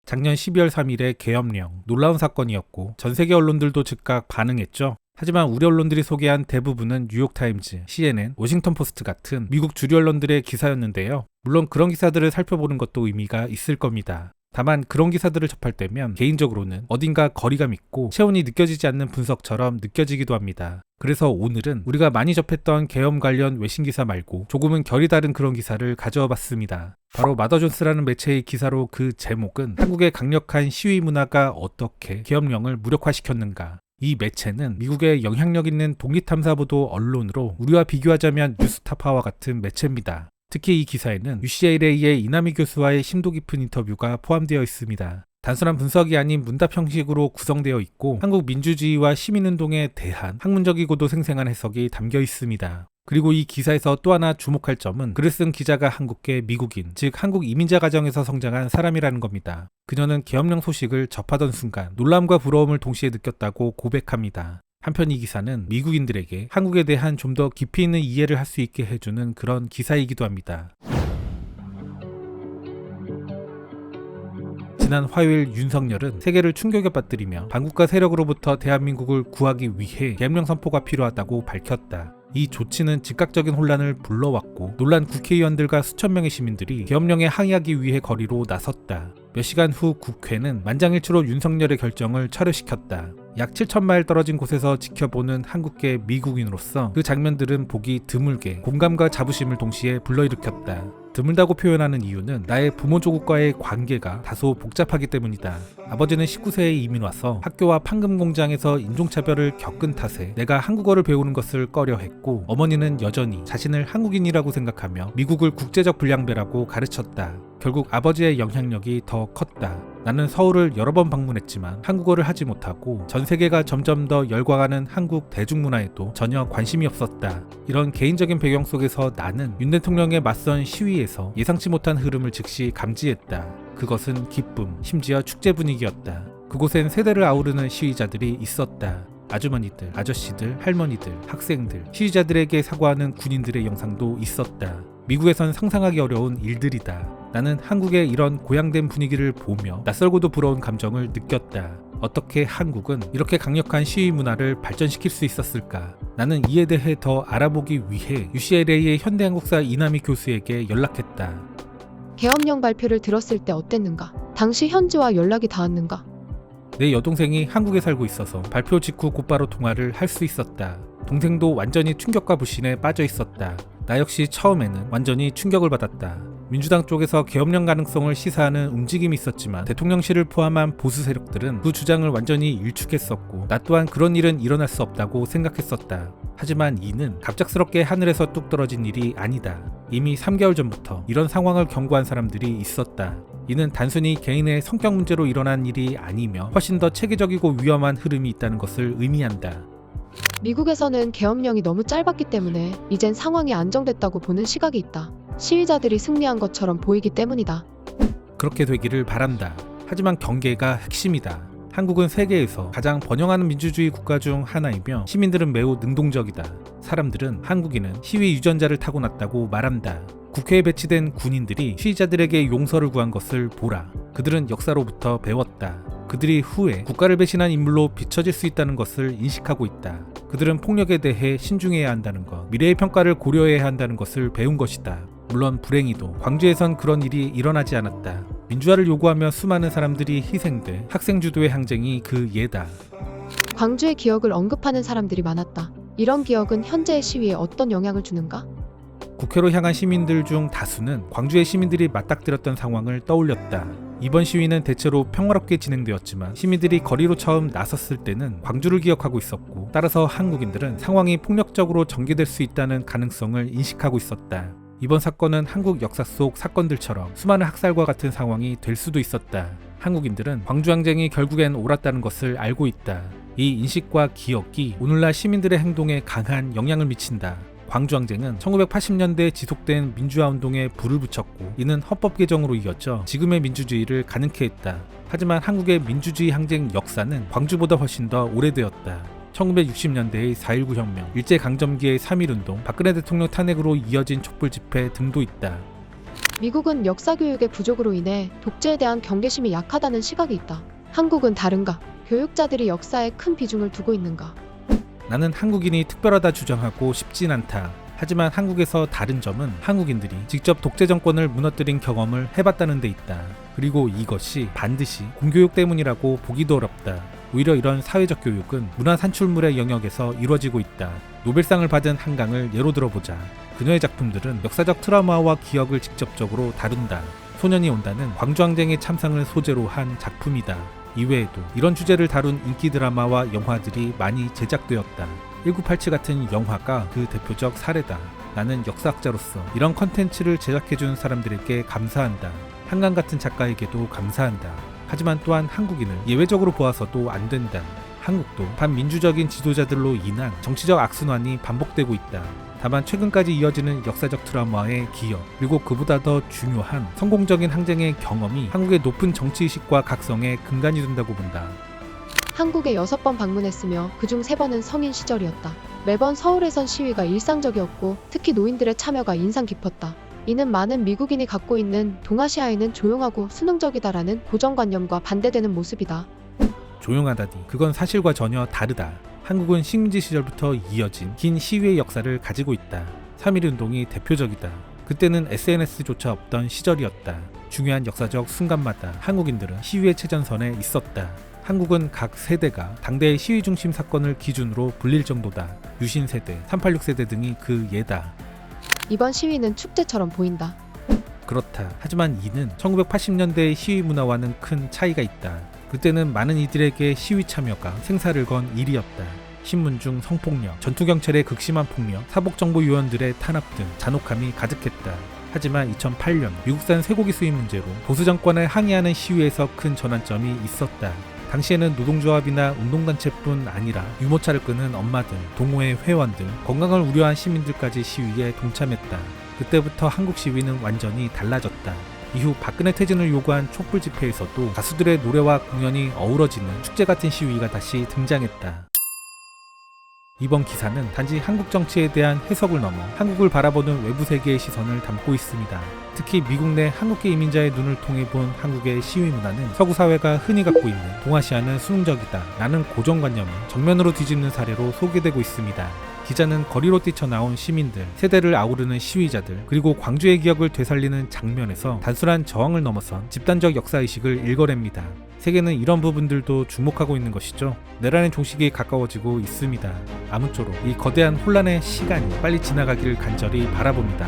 작년 12월 3일의 계엄령, 놀라운 사건이었고 전 세계 언론들도 즉각 반응했죠. 하지만 우리 언론들이 소개한 대부분은 뉴욕타임즈, CNN, 워싱턴포스트 같은 미국 주류 언론들의 기사였는데요. 물론 그런 기사들을 살펴보는 것도 의미가 있을 겁니다. 다만 그런 기사들을 접할 때면 개인적으로는 어딘가 거리감 있고 체온이 느껴지지 않는 분석처럼 느껴지기도 합니다. 그래서 오늘은 우리가 많이 접했던 계엄 관련 외신 기사 말고 조금은 결이 다른 그런 기사를 가져와 봤습니다. 바로 마더존스라는 매체의 기사로 그 제목은 한국의 강력한 시위 문화가 어떻게 계엄령을 무력화시켰는가. 이 매체는 미국의 영향력 있는 독립탐사보도 언론으로 우리와 비교하자면 뉴스타파와 같은 매체입니다. 특히 이 기사에는 UCLA의 이나미 교수와의 심도 깊은 인터뷰가 포함되어 있습니다. 단순한 분석이 아닌 문답 형식으로 구성되어 있고 한국 민주주의와 시민운동에 대한 학문적이고도 생생한 해석이 담겨 있습니다. 그리고 이 기사에서 또 하나 주목할 점은 글을 쓴 기자가 한국계 미국인, 즉 한국 이민자 가정에서 성장한 사람이라는 겁니다. 그녀는 계엄령 소식을 접하던 순간 놀람과 부러움을 동시에 느꼈다고 고백합니다. 한편 이 기사는 미국인들에게 한국에 대한 좀 더 깊이 있는 이해를 할 수 있게 해주는 그런 기사이기도 합니다. 지난 화요일 윤석열은 세계를 충격에 빠뜨리며 반국가 세력으로부터 대한민국을 구하기 위해 계엄령 선포가 필요하다고 밝혔다. 이 조치는 즉각적인 혼란을 불러왔고 놀란 국회의원들과 수천 명의 시민들이 계엄령에 항의하기 위해 거리로 나섰다. 몇 시간 후 국회는 만장일치로 윤석열의 결정을 철회시켰다. 약 7,000마일 떨어진 곳에서 지켜보는 한국계 미국인으로서 그 장면들은 보기 드물게 공감과 자부심을 동시에 불러일으켰다. 드물다고 표현하는 이유는 나의 부모 조국과의 관계가 다소 복잡하기 때문이다. 아버지는 19세에 이민 와서 학교와 판금 공장에서 인종차별을 겪은 탓에 내가 한국어를 배우는 것을 꺼려했고 어머니는 여전히 자신을 한국인이라고 생각하며 미국을 국제적 불량배라고 가르쳤다. 결국 아버지의 영향력이 더 컸다. 나는 서울을 여러 번 방문했지만 한국어를 하지 못하고 전 세계가 점점 더 열광하는 한국 대중문화에도 전혀 관심이 없었다. 이런 개인적인 배경 속에서 나는 윤 대통령의 맞선 시위에서 예상치 못한 흐름을 즉시 감지했다. 그것은 기쁨, 심지어 축제 분위기였다. 그곳엔 세대를 아우르는 시위자들이 있었다. 아주머니들, 아저씨들, 할머니들, 학생들, 시위자들에게 사과하는 군인들의 영상도 있었다. 미국에선 상상하기 어려운 일들이다. 나는 한국의 이런 고양된 분위기를 보며 낯설고도 부러운 감정을 느꼈다. 어떻게 한국은 이렇게 강력한 시위 문화를 발전시킬 수 있었을까? 나는 이에 대해 더 알아보기 위해 UCLA의 현대한국사 이나미 교수에게 연락했다. 계엄령 발표를 들었을 때 어땠는가? 당시 현지와 연락이 닿았는가? 내 여동생이 한국에 살고 있어서 발표 직후 곧바로 통화를 할 수 있었다. 동생도 완전히 충격과 불신에 빠져 있었다. 나 역시 처음에는 완전히 충격을 받았다. 민주당 쪽에서 계엄령 가능성을 시사하는 움직임이 있었지만 대통령실을 포함한 보수 세력들은 그 주장을 완전히 일축했었고 나 또한 그런 일은 일어날 수 없다고 생각했었다. 하지만 이는 갑작스럽게 하늘에서 뚝 떨어진 일이 아니다. 이미 3개월 전부터 이런 상황을 경고한 사람들이 있었다. 이는 단순히 개인의 성격 문제로 일어난 일이 아니며 훨씬 더 체계적이고 위험한 흐름이 있다는 것을 의미한다. 미국에서는 계엄령이 너무 짧았기 때문에 이젠 상황이 안정됐다고 보는 시각이 있다. 시위자들이 승리한 것처럼 보이기 때문이다. 그렇게 되기를 바란다. 하지만 경계가 핵심이다. 한국은 세계에서 가장 번영하는 민주주의 국가 중 하나이며 시민들은 매우 능동적이다. 사람들은 한국인은 시위 유전자를 타고났다고 말한다. 국회에 배치된 군인들이 시위자들에게 용서를 구한 것을 보라. 그들은 역사로부터 배웠다. 그들이 후에 국가를 배신한 인물로 비춰질 수 있다는 것을 인식하고 있다. 그들은 폭력에 대해 신중해야 한다는 것, 미래의 평가를 고려해야 한다는 것을 배운 것이다. 물론 불행히도 광주에선 그런 일이 일어나지 않았다. 민주화를 요구하며 수많은 사람들이 희생돼 학생 주도의 항쟁이 그 예다. 광주의 기억을 언급하는 사람들이 많았다. 이런 기억은 현재의 시위에 어떤 영향을 주는가? 국회로 향한 시민들 중 다수는 광주의 시민들이 맞닥뜨렸던 상황을 떠올렸다. 이번 시위는 대체로 평화롭게 진행되었지만 시민들이 거리로 처음 나섰을 때는 광주를 기억하고 있었고 따라서 한국인들은 상황이 폭력적으로 전개될 수 있다는 가능성을 인식하고 있었다. 이번 사건은 한국 역사 속 사건들처럼 수많은 학살과 같은 상황이 될 수도 있었다. 한국인들은 광주항쟁이 결국엔 옳았다는 것을 알고 있다. 이 인식과 기억이 오늘날 시민들의 행동에 강한 영향을 미친다. 광주항쟁은 1980년대에 지속된 민주화운동에 불을 붙였고 이는 헌법 개정으로 이었죠. 지금의 민주주의를 가능케 했다. 하지만 한국의 민주주의 항쟁 역사는 광주보다 훨씬 더 오래되었다. 1960년대의 4.19 혁명, 일제강점기의 3.1운동, 박근혜 대통령 탄핵으로 이어진 촛불집회 등도 있다. 미국은 역사 교육의 부족으로 인해 독재에 대한 경계심이 약하다는 시각이 있다. 한국은 다른가? 교육자들이 역사에 큰 비중을 두고 있는가? 나는 한국인이 특별하다 주장하고 싶진 않다. 하지만 한국에서 다른 점은 한국인들이 직접 독재 정권을 무너뜨린 경험을 해봤다는 데 있다. 그리고 이것이 반드시 공교육 때문이라고 보기도 어렵다. 오히려 이런 사회적 교육은 문화 산출물의 영역에서 이루어지고 있다. 노벨상을 받은 한강을 예로 들어보자. 그녀의 작품들은 역사적 트라우마와 기억을 직접적으로 다룬다. 소년이 온다는 광주항쟁의 참상을 소재로 한 작품이다. 이외에도 이런 주제를 다룬 인기 드라마와 영화들이 많이 제작되었다. 1987 같은 영화가 그 대표적 사례다. 나는 역사학자로서 이런 컨텐츠를 제작해준 사람들에게 감사한다. 한강 같은 작가에게도 감사한다. 하지만 또한 한국인을 예외적으로 보아서도 안 된다. 한국도 반민주적인 지도자들로 인한 정치적 악순환이 반복되고 있다. 다만 최근까지 이어지는 역사적 트라우마의 기여, 그리고 그보다 더 중요한 성공적인 항쟁의 경험이 한국의 높은 정치의식과 각성에 근간이 된다고 본다. 한국에 6번 방문했으며 그중 3번은 성인 시절이었다. 매번 서울에선 시위가 일상적이었고 특히 노인들의 참여가 인상 깊었다. 이는 많은 미국인이 갖고 있는 동아시아인은 조용하고 수능적이다라는 고정관념과 반대되는 모습이다. 조용하다니 그건 사실과 전혀 다르다. 한국은 식민지 시절부터 이어진 긴 시위의 역사를 가지고 있다. 3.1운동이 대표적이다. 그때는 SNS조차 없던 시절이었다. 중요한 역사적 순간마다 한국인들은 시위의 최전선에 있었다. 한국은 각 세대가 당대의 시위 중심 사건을 기준으로 불릴 정도다. 유신 세대, 386 세대 등이 그 예다. 이번 시위는 축제처럼 보인다. 그렇다. 하지만 이는 1980년대의 시위 문화와는 큰 차이가 있다. 그때는 많은 이들에게 시위 참여가 생사를 건 일이었다. 신문 중 성폭력, 전투경찰의 극심한 폭력, 사복정보 요원들의 탄압 등 잔혹함이 가득했다. 하지만 2008년 미국산 쇠고기 수입 문제로 보수 정권을 항의하는 시위에서 큰 전환점이 있었다. 당시에는 노동조합이나 운동단체뿐 아니라 유모차를 끄는 엄마들, 동호회 회원들, 건강을 우려한 시민들까지 시위에 동참했다. 그때부터 한국 시위는 완전히 달라졌다. 이후 박근혜 퇴진을 요구한 촛불 집회에서도 가수들의 노래와 공연이 어우러지는 축제 같은 시위가 다시 등장했다. 이번 기사는 단지 한국 정치에 대한 해석을 넘어 한국을 바라보는 외부 세계의 시선을 담고 있습니다. 특히 미국 내 한국계 이민자의 눈을 통해 본 한국의 시위 문화는 서구 사회가 흔히 갖고 있는 동아시아는 수능적이다 라는 고정관념을 정면으로 뒤집는 사례로 소개되고 있습니다. 기자는 거리로 뛰쳐나온 시민들, 세대를 아우르는 시위자들, 그리고 광주의 기억을 되살리는 장면에서 단순한 저항을 넘어선 집단적 역사의식을 읽어냅니다. 세계는 이런 부분들도 주목하고 있는 것이죠. 내란의 종식이 가까워지고 있습니다. 아무쪼록 이 거대한 혼란의 시간이 빨리 지나가기를 간절히 바라봅니다.